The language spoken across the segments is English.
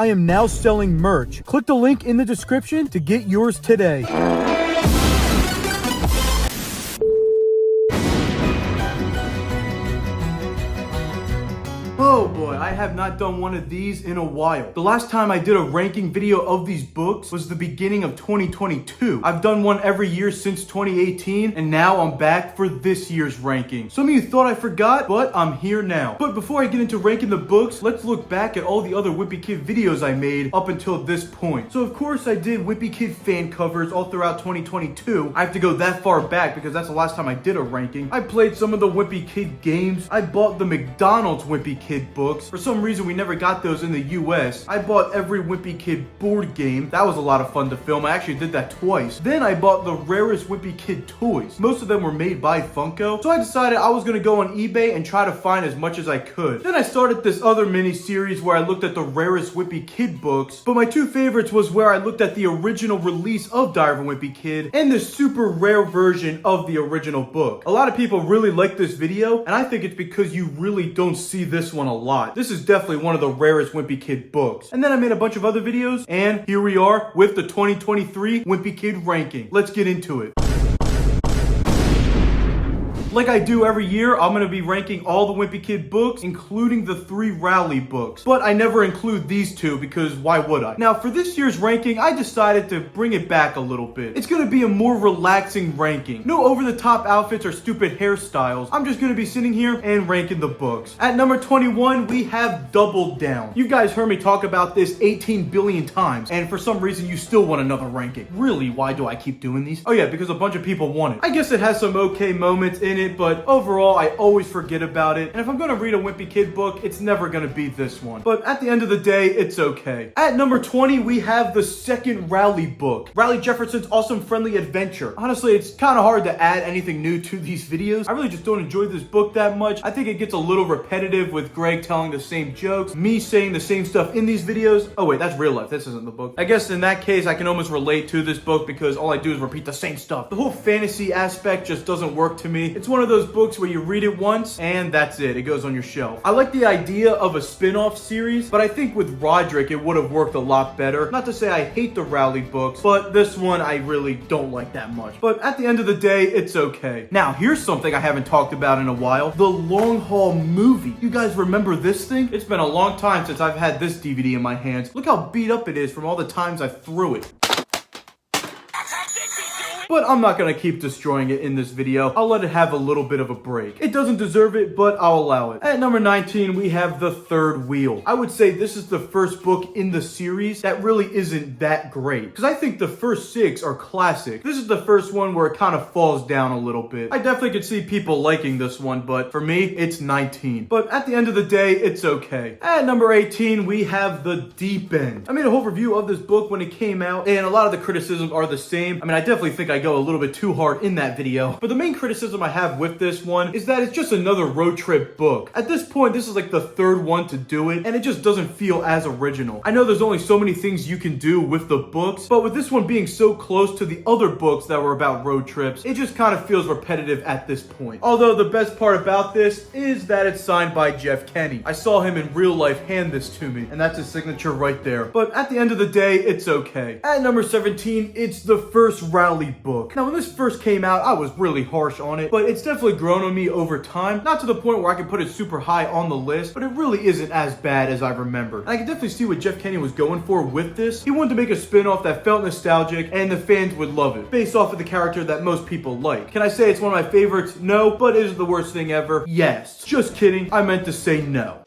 I am now selling merch. Click the link in the description to get yours today. Oh boy, I have not done one of these in a while. The last time I did a ranking video of these books was the beginning of 2022. I've done one every year since 2018, and now I'm back for this year's ranking. Some of you thought I forgot, but I'm here now. But before I get into ranking the books, let's look back at all the other Wimpy Kid videos I made up until this point. So of course I did Wimpy Kid fan covers all throughout 2022. I have to go that far back because that's the last time I did a ranking. I played some of the Wimpy Kid games. I bought the McDonald's Wimpy Kid books. For some reason, we never got those in the US. I bought every Wimpy Kid board game. That was a lot of fun to film. I actually did that twice. Then I bought the rarest Wimpy Kid toys. Most of them were made by Funko. So I decided I was going to go on eBay and try to find as much as I could. Then I started this other mini series where I looked at the rarest Wimpy Kid books. But my two favorites was where I looked at the original release of Diary of a Wimpy Kid and the super rare version of the original book. A lot of people really like this video, and I think it's because you really don't see this one a lot. This is definitely one of the rarest Wimpy Kid books. And then I made a bunch of other videos, and here we are with the 2023 Wimpy Kid ranking. Let's get into it. Like I do every year, I'm going to be ranking all the Wimpy Kid books, including the 3 Rowley books. But I never include these two because why would I? Now, for this year's ranking, I decided to bring it back a little bit. It's going to be a more relaxing ranking. No over-the-top outfits or stupid hairstyles. I'm just going to be sitting here and ranking the books. At number 21, we have Double Down. You guys heard me talk about this 18 billion times, and for some reason, you still want another ranking. Really, why do I keep doing these? Oh yeah, because a bunch of people want it. I guess it has some okay moments in it, but overall I always forget about it, and if I'm gonna read a Wimpy Kid book, it's never gonna be this one. But at the end of the day, it's okay. At number 20, we have the second Rowley book, Rowley Jefferson's Awesome Friendly Adventure. Honestly, it's kind of hard to add anything new to these videos. I really just don't enjoy this book that much. I think it gets a little repetitive with Greg telling the same jokes, me saying the same stuff in these videos. Oh wait, that's real life, this isn't the book. I guess in that case, I can almost relate to this book because all I do is repeat the same stuff. The whole fantasy aspect just doesn't work to me. It's one of those books where you read it once and that's it. It goes on your shelf. I like the idea of a spin-off series, but I think with Rodrick, it would have worked a lot better. Not to say I hate the Rowley books, but this one I really don't like that much. But at the end of the day, it's okay. Now, here's something I haven't talked about in a while. The Long Haul movie. You guys remember this thing? It's been a long time since I've had this DVD in my hands. Look how beat up it is from all the times I threw it. But I'm not gonna keep destroying it in this video. I'll let it have a little bit of a break. It doesn't deserve it, but I'll allow it. At number 19, we have The Third Wheel. I would say this is the first book in the series that really isn't that great, because I think the first 6 are classic. This is the first one where it kind of falls down a little bit. I definitely could see people liking this one, but for me, it's 19. But at the end of the day, it's okay. At number 18, we have The Deep End. I made a whole review of this book when it came out, and a lot of the criticisms are the same. I mean, I definitely think I go a little bit too hard in that video. But the main criticism I have with this one is that it's just another road trip book. At this point, this is like the 3rd one to do it, and it just doesn't feel as original. I know there's only so many things you can do with the books, but with this one being so close to the other books that were about road trips, it just kind of feels repetitive at this point. Although the best part about this is that it's signed by Jeff Kenny. I saw him in real life hand this to me, and that's his signature right there. But at the end of the day, it's okay. At number 17, it's the first Rowley book. Now, when this first came out, I was really harsh on it, but it's definitely grown on me over time. Not to the point where I can put it super high on the list, but it really isn't as bad as I remember. And I can definitely see what Jeff Kenny was going for with this. He wanted to make a spin-off that felt nostalgic, and the fans would love it, based off of the character that most people like. Can I say it's one of my favorites? No. But is it the worst thing ever? Yes. Just kidding. I meant to say no.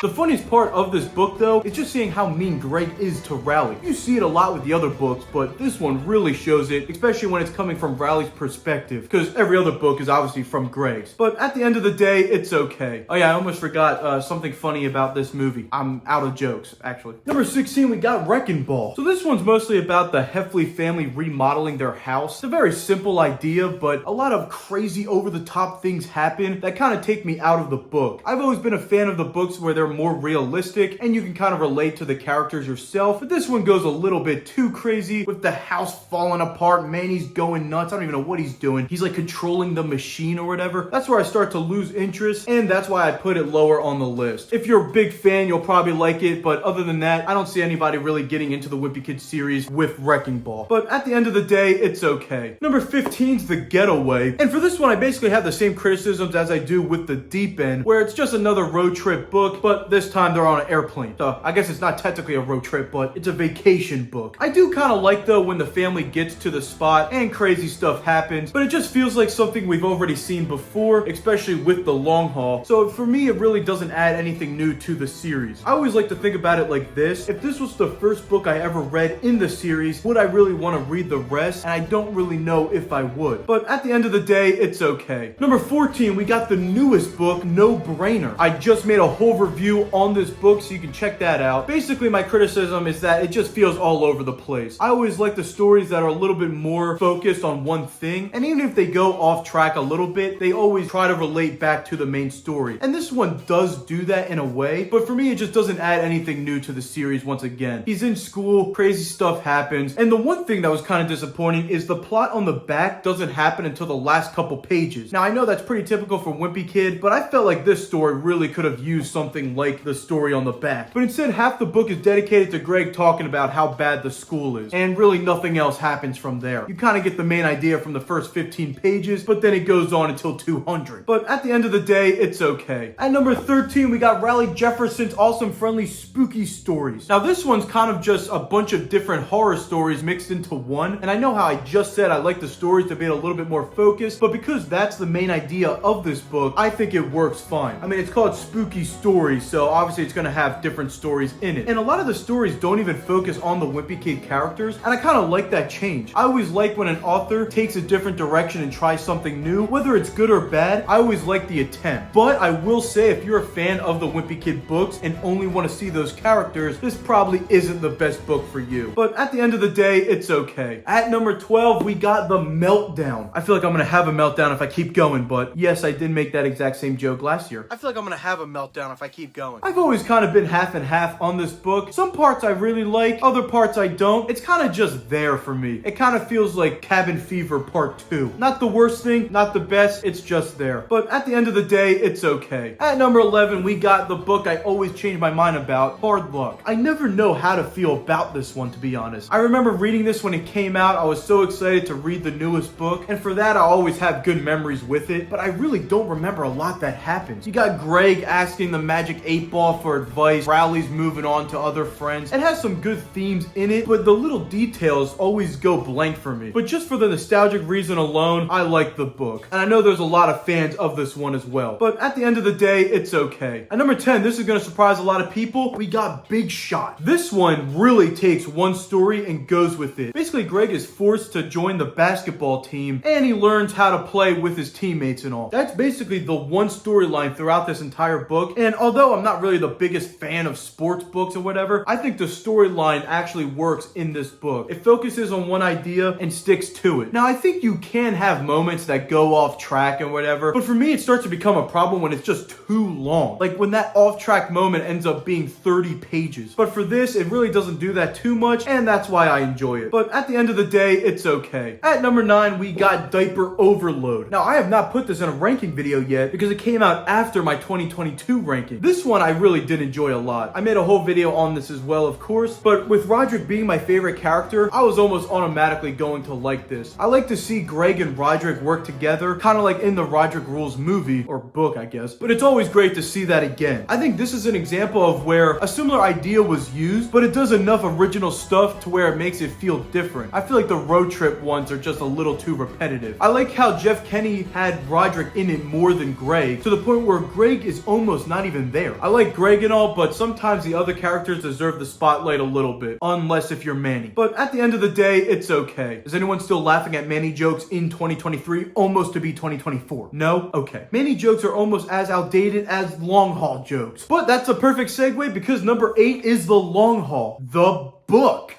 The funniest part of this book, though, is just seeing how mean Greg is to Rowley. You see it a lot with the other books, but this one really shows it, especially when it's coming from Rowley's perspective, because every other book is obviously from Greg's. But at the end of the day, it's okay. Oh yeah, I almost forgot something funny about this movie. I'm out of jokes, actually. Number 16, we got Wrecking Ball. So this one's mostly about the Heffley family remodeling their house. It's a very simple idea, but a lot of crazy over-the-top things happen that kind of take me out of the book. I've always been a fan of the books where there they're more realistic and you can kind of relate to the characters yourself. But this one goes a little bit too crazy with the house falling apart. Manny's going nuts. I don't even know what he's doing. He's like controlling the machine or whatever. That's where I start to lose interest, and that's why I put it lower on the list. If you're a big fan, you'll probably like it, but other than that, I don't see anybody really getting into the Wimpy Kid series with Wrecking Ball. But at the end of the day, it's okay. Number 15 is The Getaway, and for this one, I basically have the same criticisms as I do with The Deep End, where it's just another road trip book, but this time they're on an airplane. So I guess it's not technically a road trip, but it's a vacation book. I do kind of like though when the family gets to the spot and crazy stuff happens, but it just feels like something we've already seen before, especially with the long haul. So for me, it really doesn't add anything new to the series. I always like to think about it like this. If this was the first book I ever read in the series, would I really want to read the rest? And I don't really know if I would. But at the end of the day, it's okay. Number 14, we got the newest book, No Brainer. I just made a whole review on this book, so you can check that out. Basically, my criticism is that it just feels all over the place. I always like the stories that are a little bit more focused on one thing, and even if they go off track a little bit, they always try to relate back to the main story. And this one does do that in a way, but for me, it just doesn't add anything new to the series once again. He's in school, crazy stuff happens, and the one thing that was kind of disappointing is the plot on the back doesn't happen until the last couple pages. Now, I know that's pretty typical for Wimpy Kid, but I felt like this story really could have used something like the story on the back. But instead, half the book is dedicated to Greg talking about how bad the school is, and really nothing else happens from there. You kind of get the main idea from the first 15 pages, but then it goes on until 200. But at the end of the day, it's okay. At number 13, we got Raleigh Jefferson's Awesome Friendly Spooky Stories. Now, this one's kind of just a bunch of different horror stories mixed into one, and I know how I just said I like the stories to be a little bit more focused, but because that's the main idea of this book, I think it works fine. I mean, it's called Spooky Stories, so obviously it's gonna have different stories in it. And a lot of the stories don't even focus on the Wimpy Kid characters, and I kind of like that change. I always like when an author takes a different direction and tries something new. Whether it's good or bad, I always like the attempt. But I will say, if you're a fan of the Wimpy Kid books and only want to see those characters, this probably isn't the best book for you. But at the end of the day, it's okay. At number 12, we got The Meltdown. I feel like I'm gonna have a meltdown if I keep going, but yes, I did make that exact same joke last year. I feel like I'm gonna have a meltdown if I keep going. I've always kind of been half and half on this book. Some parts I really like, other parts I don't. It's kind of just there for me. It kind of feels like Cabin Fever Part 2. Not the worst thing, not the best, it's just there. But at the end of the day, it's okay. At number 11, we got the book I always change my mind about, Hard Luck. I never know how to feel about this one, to be honest. I remember reading this when it came out. I was so excited to read the newest book, and for that, I always have good memories with it, but I really don't remember a lot that happens. You got Greg asking the Magic 8 Ball for advice, Rowley's moving on to other friends. It has some good themes in it, but the little details always go blank for me. But just for the nostalgic reason alone, I like the book. And I know there's a lot of fans of this one as well. But at the end of the day, it's okay. At number 10, this is going to surprise a lot of people. We got Big Shot. This one really takes one story and goes with it. Basically, Greg is forced to join the basketball team, and he learns how to play with his teammates and all. That's basically the one storyline throughout this entire book. And although I'm not really the biggest fan of sports books or whatever, I think the storyline actually works in this book. It focuses on one idea and sticks to it. Now, I think you can have moments that go off track and whatever, but for me, it starts to become a problem when it's just too long. Like when that off-track moment ends up being 30 pages. But for this, it really doesn't do that too much, and that's why I enjoy it. But at the end of the day, it's okay. At number 9, we got Diaper Overload. Now, I have not put this in a ranking video yet because it came out after my 2022 ranking. This one I really did enjoy a lot. I made a whole video on this as well, of course, but with Rodrick being my favorite character, I was almost automatically going to like this. I like to see Greg and Rodrick work together, kind of like in the Rodrick Rules movie, or book, I guess, but it's always great to see that again. I think this is an example of where a similar idea was used, but it does enough original stuff to where it makes it feel different. I feel like the road trip ones are just a little too repetitive. I like how Jeff Kenny had Rodrick in it more than Greg, to the point where Greg is almost not even there. I like Greg and all, but sometimes the other characters deserve the spotlight a little bit, unless if you're Manny. But at the end of the day, it's okay. Is anyone still laughing at Manny jokes in 2023, almost to be 2024? No? Okay. Manny jokes are almost as outdated as long haul jokes. But that's a perfect segue because number 8 is The Long Haul, the book.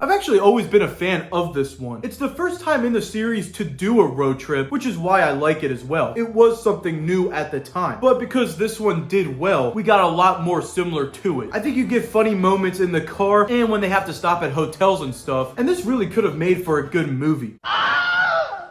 I've actually always been a fan of this one. It's the first time in the series to do a road trip, which is why I like it as well. It was something new at the time, but because this one did well, we got a lot more similar to it. I think you get funny moments in the car and when they have to stop at hotels and stuff, and this really could have made for a good movie.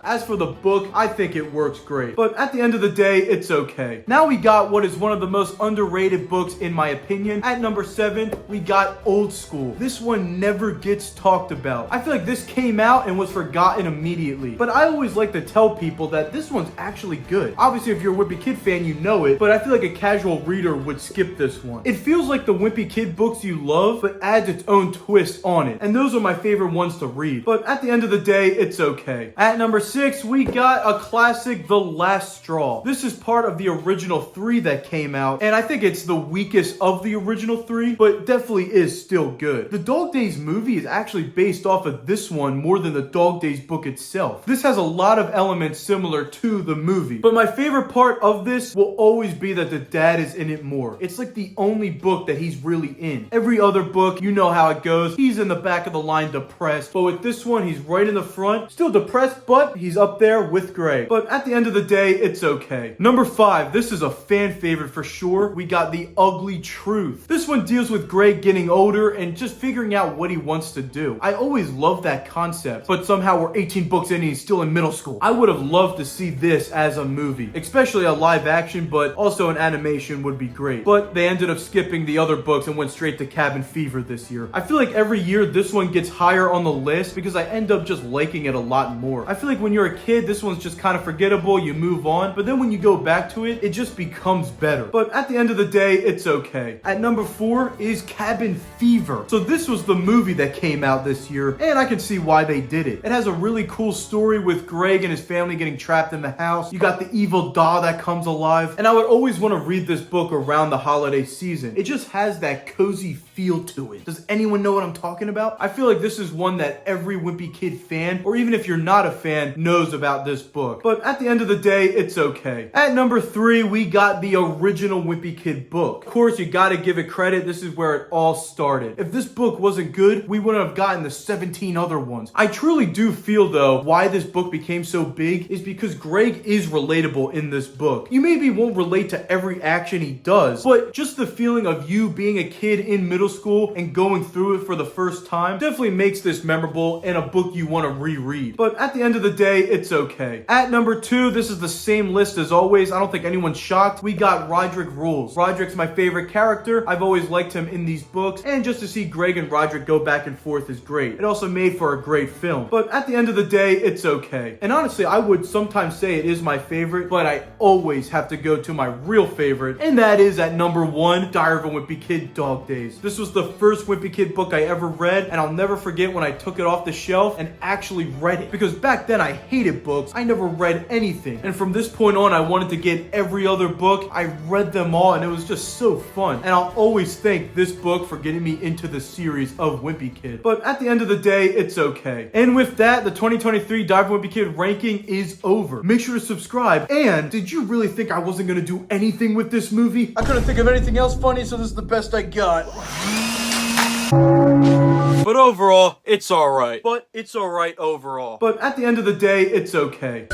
As for the book, I think it works great. But at the end of the day, it's okay. Now we got what is one of the most underrated books in my opinion. At number 7, we got Old School. This one never gets talked about. I feel like this came out and was forgotten immediately. But I always like to tell people that this one's actually good. Obviously, if you're a Wimpy Kid fan, you know it. But I feel like a casual reader would skip this one. It feels like the Wimpy Kid books you love, but adds its own twist on it. And those are my favorite ones to read. But at the end of the day, it's okay. At number 6, we got a classic, The Last Straw. This is part of the original 3 that came out, and I think it's the weakest of the original 3, but definitely is still good. The Dog Days movie is actually based off of this one more than the Dog Days book itself. This has a lot of elements similar to the movie, but my favorite part of this will always be that the dad is in it more. It's like the only book that he's really in. Every other book, you know how it goes. He's in the back of the line depressed, but with this one, he's right in the front, still depressed, but he's up there with Greg. But at the end of the day, it's okay. Number 5, this is a fan favorite for sure. We got The Ugly Truth. This one deals with Greg getting older and just figuring out what he wants to do. I always loved that concept, but somehow we're 18 books in and he's still in middle school. I would have loved to see this as a movie, especially a live action, but also an animation would be great. But they ended up skipping the other books and went straight to Cabin Fever this year. I feel like every year this one gets higher on the list because I end up just liking it a lot more. I feel like when you're a kid, this one's just kind of forgettable, you move on, but then when you go back to it, it just becomes better. But at the end of the day, it's okay. At number 4 is Cabin Fever. So this was the movie that came out this year, and I can see why they did it. It has a really cool story with Greg and his family getting trapped in the house. You got the evil doll that comes alive, and I would always want to read this book around the holiday season. It just has that cozy feel to it. Does anyone know what I'm talking about? I feel like this is one that every Wimpy Kid fan, or even if you're not a fan, knows about this book. But at the end of the day, it's okay. At number 3, we got the original Wimpy Kid book. Of course, you gotta give it credit. This is where it all started. If this book wasn't good, we wouldn't have gotten the 17 other ones. I truly do feel, though, why this book became so big is because Greg is relatable in this book. You maybe won't relate to every action he does, but just the feeling of you being a kid in middle school and going through it for the first time definitely makes this memorable and a book you want to reread. But at the end of the day, it's okay. At number 2, this is the same list as always. I don't think anyone's shocked. We got Rodrick Rules. Rodrick's my favorite character. I've always liked him in these books, and just to see Greg and Rodrick go back and forth is great. It also made for a great film. But at the end of the day, it's okay. And honestly, I would sometimes say it is my favorite, but I always have to go to my real favorite, and that is at number 1, Diary of a Wimpy Kid, Dog Days. This was the first Wimpy Kid book I ever read, and I'll never forget when I took it off the shelf and actually read it. Because back then I hated books. I never read anything. And from this point on, I wanted to get every other book. I read them all, and it was just so fun. And I'll always thank this book for getting me into the series of Wimpy Kid. But at the end of the day, it's okay. And with that, the 2023 Diary of a Wimpy Kid ranking is over. Make sure to subscribe. And did you really think I wasn't gonna do anything with this movie? I couldn't think of anything else funny, so this is the best I got. But overall, it's alright. But it's alright overall. But at the end of the day, it's okay.